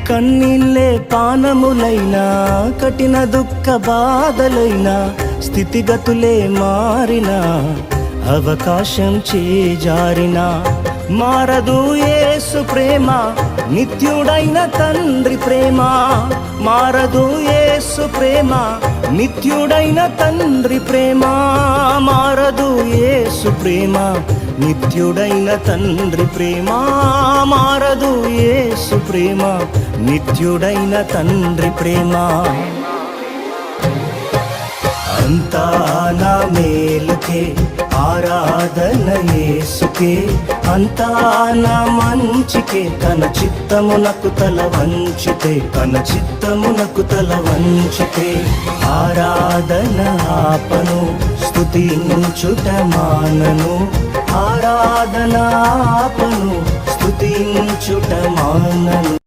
కన్నీళ్ళే పానములైనా, కఠిన దుఃఖ బాధలైనా, స్థితిగతులే మారినా, అవకాశం చేజారినా, మారదు యేసు ప్రేమ, నిత్యుడైన తండ్రి ప్రేమ. మారదు యేసు ప్రేమ, నిత్యుడైన తండ్రి ప్రేమ. మారదు యేసు ప్రేమ, నిత్యుడైన తండ్రి ప్రేమ. మారదు యేసు ప్రేమ, నిత్యుడైన తండ్రి ప్రేమ. అంతా నా మేలుకే, ఆరాధన యేసుకే, అంతా నా మంచికే. తన చిత్తమునకు తల వంచితే, తన చిత్తమునకు తల వంచితే, ఆరాధన ఆపను, స్తుతించుట మానను. ఆరాధన ఆపను, స్తుతించుట మానను.